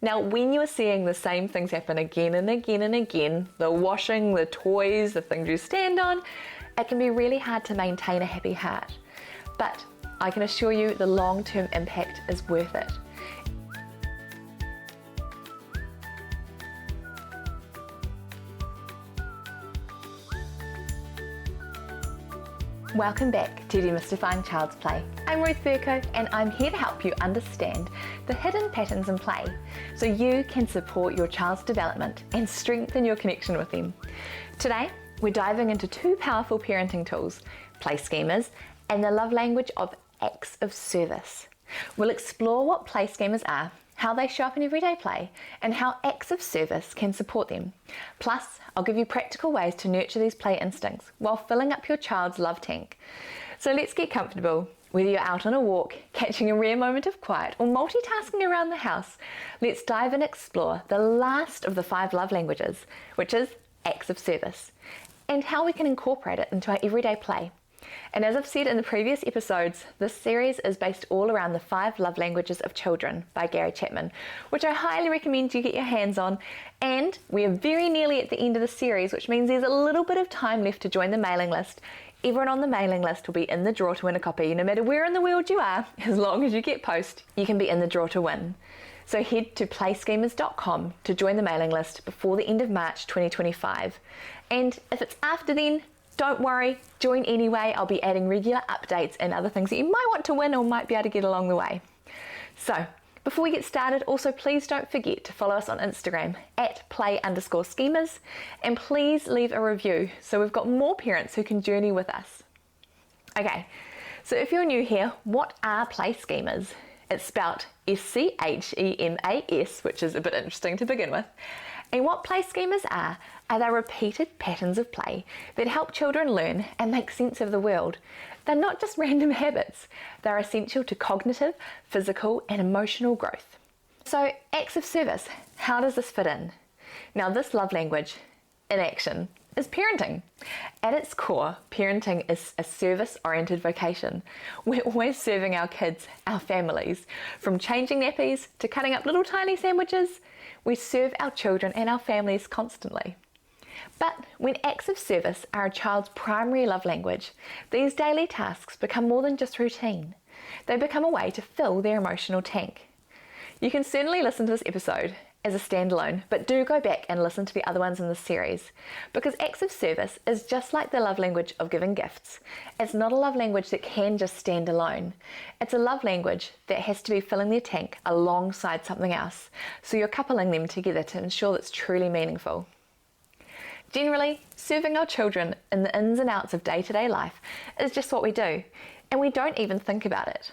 Now, when you're seeing the same things happen again and again and again, the washing, the toys, the things you stand on, it can be really hard to maintain a happy heart. But I can assure you the long-term impact is worth it. Welcome back to Demystifying Child's Play. I'm Ruth Burko and I'm here to help you understand the hidden patterns in play so you can support your child's development and strengthen your connection with them. Today, we're diving into two powerful parenting tools, play schemas and the love language of acts of service. We'll explore what play schemas are, how they show up in everyday play, and how acts of service can support them. Plus, I'll give you practical ways to nurture these play instincts while filling up your child's love tank. So let's get comfortable. Whether you're out on a walk, catching a rare moment of quiet, or multitasking around the house, let's dive and explore the last of the 5 love languages, which is acts of service, and how we can incorporate it into our everyday play. And as I've said in the previous episodes, this series is based all around the 5 love languages of children by Gary Chapman, which I highly recommend you get your hands on. And we are very nearly at the end of the series, which means there's a little bit of time left to join the mailing list. Everyone on the mailing list will be in the draw to win a copy. No matter where in the world you are, as long as you get post, you can be in the draw to win. So head to playschemas.com to join the mailing list before the end of March 2025. And if it's after then, don't worry, join anyway. I'll be adding regular updates and other things that you might want to win or might be able to get along the way. So, before we get started, also please don't forget to follow us on Instagram at play_schemas, and please leave a review so we've got more parents who can journey with us. Okay, so if you're new here, what are play schemas? It's spelt SCHEMAS, which is a bit interesting to begin with. And what play schemas are they repeated patterns of play that help children learn and make sense of the world. They're not just random habits, they're essential to cognitive, physical and emotional growth. So acts of service, how does this fit in? Now this love language in action is parenting. At its core, parenting is a service-oriented vocation. We're always serving our kids, our families, from changing nappies to cutting up little tiny sandwiches. We serve our children and our families constantly. But when acts of service are a child's primary love language, these daily tasks become more than just routine. They become a way to fill their emotional tank. You can certainly listen to this episode as a standalone, but do go back and listen to the other ones in this series, because acts of service is just like the love language of giving gifts. It's not a love language that can just stand alone. It's a love language that has to be filling their tank alongside something else, so you're coupling them together to ensure it's truly meaningful. Generally, serving our children in the ins and outs of day-to-day life is just what we do, and we don't even think about it.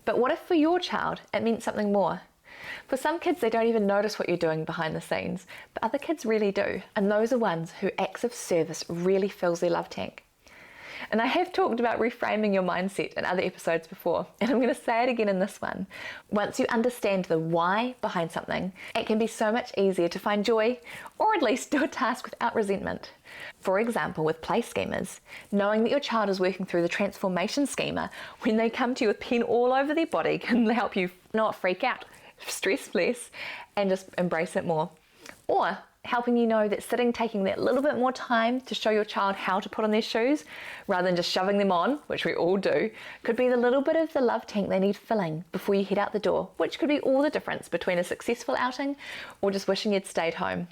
But what if for your child it meant something more? For some kids, they don't even notice what you're doing behind the scenes, but other kids really do, and those are ones who acts of service really fills their love tank. And I have talked about reframing your mindset in other episodes before, and I'm going to say it again in this one. Once you understand the why behind something, it can be so much easier to find joy, or at least do a task without resentment. For example, with play schemas, knowing that your child is working through the transformation schema when they come to you with pain all over their body can help you not freak out, stress less, and just embrace it more. Or helping you know that taking that little bit more time to show your child how to put on their shoes rather than just shoving them on, which we all do, could be the little bit of the love tank they need filling before you head out the door, which could be all the difference between a successful outing or just wishing you'd stayed home.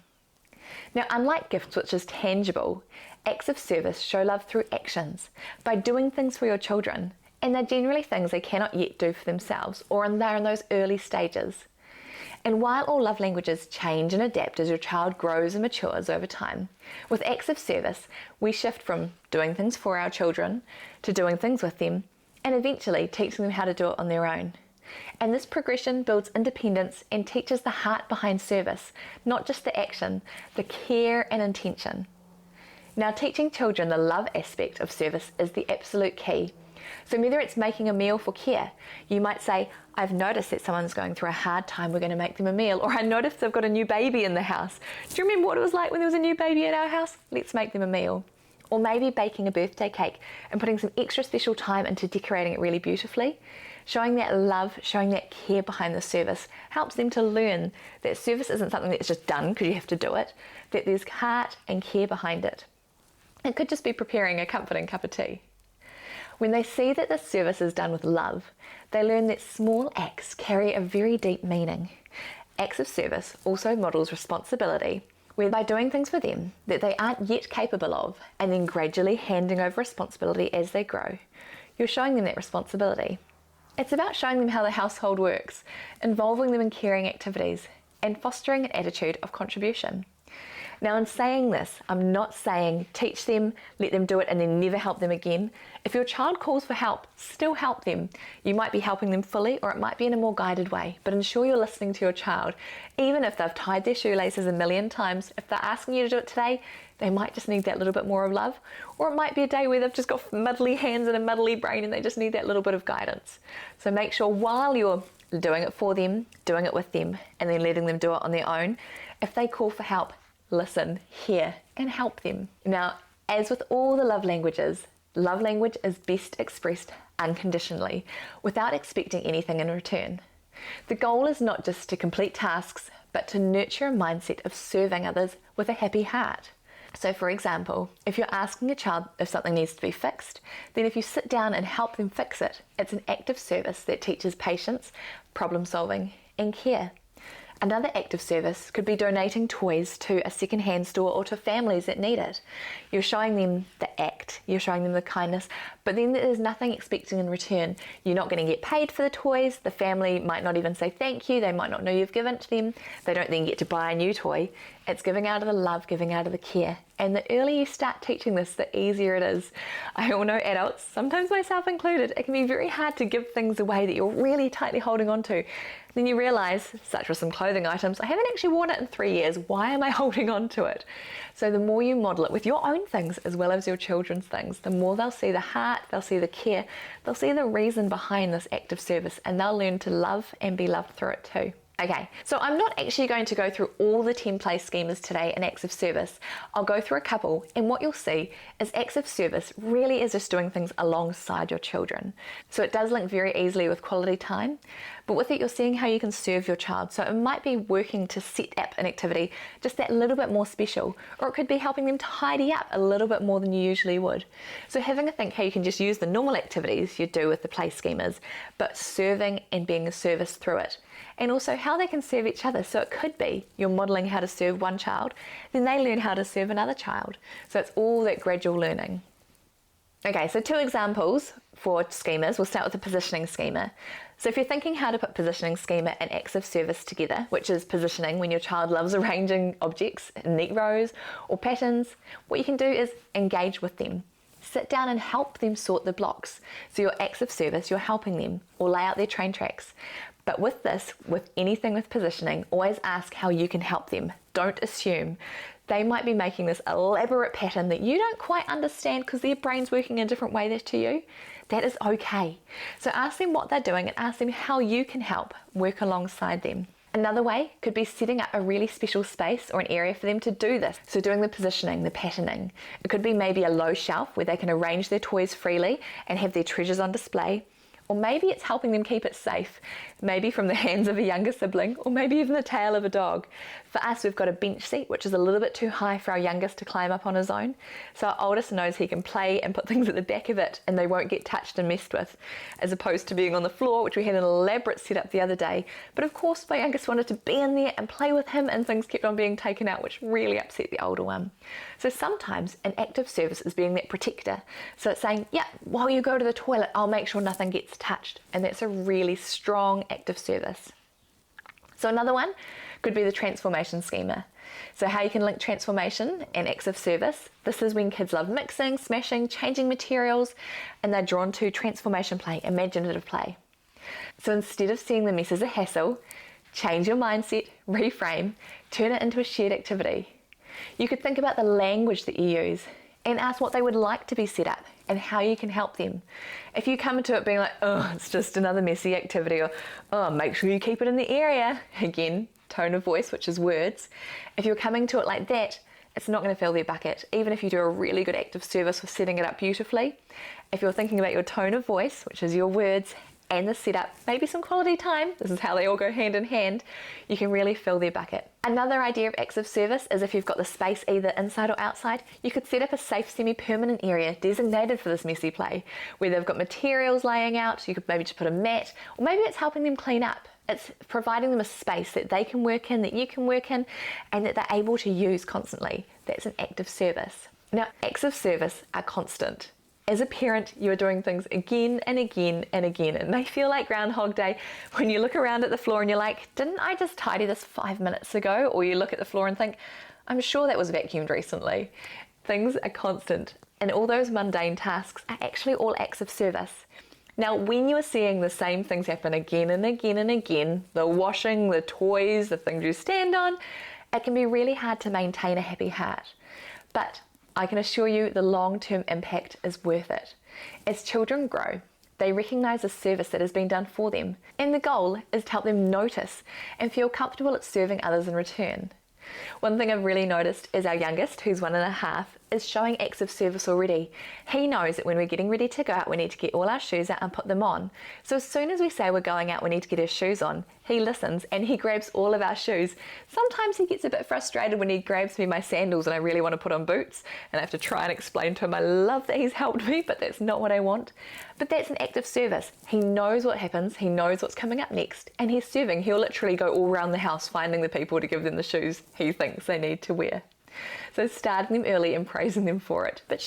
Now, unlike gifts, which is tangible, acts of service show love through actions, by doing things for your children, and they're generally things they cannot yet do for themselves, or they're in those early stages. And while all love languages change and adapt as your child grows and matures over time, with acts of service, we shift from doing things for our children to doing things with them, and eventually teaching them how to do it on their own. And this progression builds independence and teaches the heart behind service, not just the action, the care and intention. Now, teaching children the love aspect of service is the absolute key. So whether it's making a meal for care, you might say, I've noticed that someone's going through a hard time, we're going to make them a meal. Or I noticed they've got a new baby in the house. Do you remember what it was like when there was a new baby in our house? Let's make them a meal. Or maybe baking a birthday cake and putting some extra special time into decorating it really beautifully. Showing that love, showing that care behind the service helps them to learn that service isn't something that's just done because you have to do it, that there's heart and care behind it. It could just be preparing a comforting cup of tea. When they see that this service is done with love, they learn that small acts carry a very deep meaning. Acts of service also models responsibility, where by doing things for them that they aren't yet capable of, and then gradually handing over responsibility as they grow, you're showing them that responsibility. It's about showing them how the household works, involving them in caring activities, and fostering an attitude of contribution. Now, in saying this, I'm not saying teach them, let them do it, and then never help them again. If your child calls for help, still help them. You might be helping them fully, or it might be in a more guided way, but ensure you're listening to your child. Even if they've tied their shoelaces a million times, if they're asking you to do it today, they might just need that little bit more of love, or it might be a day where they've just got muddly hands and a muddly brain and they just need that little bit of guidance. So make sure while you're doing it for them, doing it with them, and then letting them do it on their own, if they call for help, listen, hear, and help them. Now, as with all the love languages, love language is best expressed unconditionally, without expecting anything in return. The goal is not just to complete tasks, but to nurture a mindset of serving others with a happy heart. So for example, if you're asking a child if something needs to be fixed, then if you sit down and help them fix it, it's an act of service that teaches patience, problem solving, and care. Another act of service could be donating toys to a second-hand store or to families that need it. You're showing them the act, you're showing them the kindness, but then there's nothing expecting in return. You're not going to get paid for the toys, the family might not even say thank you, they might not know you've given it to them, they don't then get to buy a new toy. It's giving out of the love, giving out of the care. And the earlier you start teaching this, the easier it is. I all know adults, sometimes myself included, it can be very hard to give things away that you're really tightly holding on to. Then you realise, such as some clothing items, I haven't actually worn it in 3 years, why am I holding on to it? So the more you model it with your own things as well as your children's things, the more they'll see the heart, they'll see the care, they'll see the reason behind this act of service, and they'll learn to love and be loved through it too. Okay, so I'm not actually going to go through all the 10 play schemas today in acts of service. I'll go through a couple, and what you'll see is acts of service really is just doing things alongside your children. So it does link very easily with quality time, but with it you're seeing how you can serve your child. So it might be working to set up an activity just that little bit more special, or it could be helping them tidy up a little bit more than you usually would. So having a think how you can just use the normal activities you do with the play schemas, but serving and being a service through it. And also how they can serve each other. So it could be you're modelling how to serve one child, then they learn how to serve another child. So it's all that gradual learning. Okay, so 2 examples for schemas. We'll start with the positioning schema. So if you're thinking how to put positioning schema and acts of service together, which is positioning when your child loves arranging objects in neat rows or patterns, what you can do is engage with them. Sit down and help them sort the blocks. So your acts of service, you're helping them, or lay out their train tracks. But with this, with anything with positioning, always ask how you can help them. Don't assume. They might be making this elaborate pattern that you don't quite understand because their brain's working a different way to you. That is okay. So ask them what they're doing and ask them how you can help work alongside them. Another way could be setting up a really special space or an area for them to do this. So doing the positioning, the patterning. It could be maybe a low shelf where they can arrange their toys freely and have their treasures on display. Or maybe it's helping them keep it safe, maybe from the hands of a younger sibling, or maybe even the tail of a dog. For us, we've got a bench seat, which is a little bit too high for our youngest to climb up on his own. So our oldest knows he can play and put things at the back of it and they won't get touched and messed with, as opposed to being on the floor, which we had an elaborate setup the other day. But of course, my youngest wanted to be in there and play with him, and things kept on being taken out, which really upset the older one. So sometimes an act of service is being that protector. So it's saying, yeah, while you go to the toilet, I'll make sure nothing gets touched. And that's a really strong act of service. So another one could be the transformation schema. So how you can link transformation and acts of service. This is when kids love mixing, smashing, changing materials, and they're drawn to transformation play, imaginative play. So instead of seeing the mess as a hassle, change your mindset, reframe, turn it into a shared activity. You could think about the language that you use and ask what they would like to be set up and how you can help them. If you come into it being like, oh, it's just another messy activity, or, oh, make sure you keep it in the area, again, tone of voice, which is words. If you're coming to it like that, it's not going to fill their bucket, even if you do a really good act of service with setting it up beautifully. If you're thinking about your tone of voice, which is your words, and the setup, maybe some quality time, this is how they all go hand in hand, you can really fill their bucket. Another idea of acts of service is if you've got the space either inside or outside, you could set up a safe semi-permanent area designated for this messy play, where they've got materials laying out, you could maybe just put a mat, or maybe it's helping them clean up. It's providing them a space that they can work in, that you can work in, and that they're able to use constantly. That's an act of service. Now, acts of service are constant. As a parent, you are doing things again and again and again. It may feel like Groundhog Day when you look around at the floor and you're like, didn't I just tidy this 5 minutes ago? Or you look at the floor and think, I'm sure that was vacuumed recently. Things are constant, and all those mundane tasks are actually all acts of service. Now, when you are seeing the same things happen again and again and again, the washing, the toys, the things you stand on, it can be really hard to maintain a happy heart. But I can assure you the long-term impact is worth it. As children grow, they recognise the service that has been done for them, and the goal is to help them notice and feel comfortable at serving others in return. One thing I've really noticed is our youngest, who's 1.5, is showing acts of service already. He knows that when we're getting ready to go out, we need to get all our shoes out and put them on. So as soon as we say we're going out, we need to get our shoes on, he listens and he grabs all of our shoes. Sometimes he gets a bit frustrated when he grabs me my sandals and I really want to put on boots, and I have to try and explain to him I love that he's helped me, but that's not what I want. But that's an act of service. He knows what happens, he knows what's coming up next, and he's serving. He'll literally go all around the house finding the people to give them the shoes he thinks they need to wear. So starting them early and praising them for it, but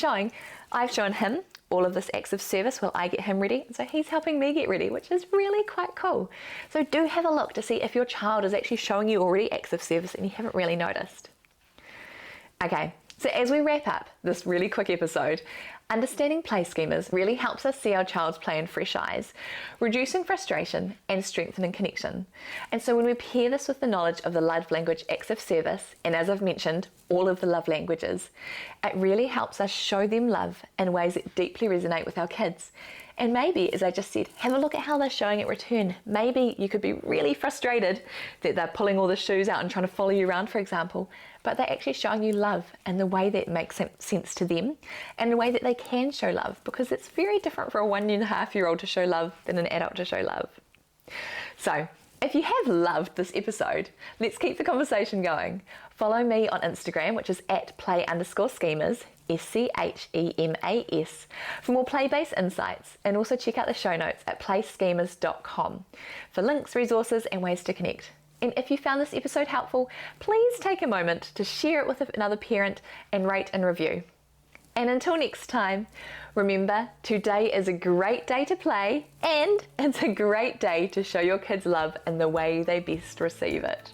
I've shown him all of this acts of service while I get him ready, so he's helping me get ready, which is really quite cool. So do have a look to see if your child is actually showing you already acts of service and you haven't really noticed. Okay, so as we wrap up this really quick episode, understanding play schemas really helps us see our child's play in fresh eyes, reducing frustration and strengthening connection. And so when we pair this with the knowledge of the love language acts of service, and as I've mentioned, all of the love languages, it really helps us show them love in ways that deeply resonate with our kids. And maybe, as I just said, have a look at how they're showing it return. Maybe you could be really frustrated that they're pulling all the shoes out and trying to follow you around, for example, but they're actually showing you love in the way that makes sense to them and the way that they can show love, because it's very different for a 1.5-year-old to show love than an adult to show love. So, if you have loved this episode, let's keep the conversation going. Follow me on Instagram, which is @play_schemas, SCHEMAS, for more play-based insights, and also check out the show notes at playschemas.com for links, resources, and ways to connect. And if you found this episode helpful, please take a moment to share it with another parent and rate and review. And until next time, remember, today is a great day to play, and it's a great day to show your kids love in the way they best receive it.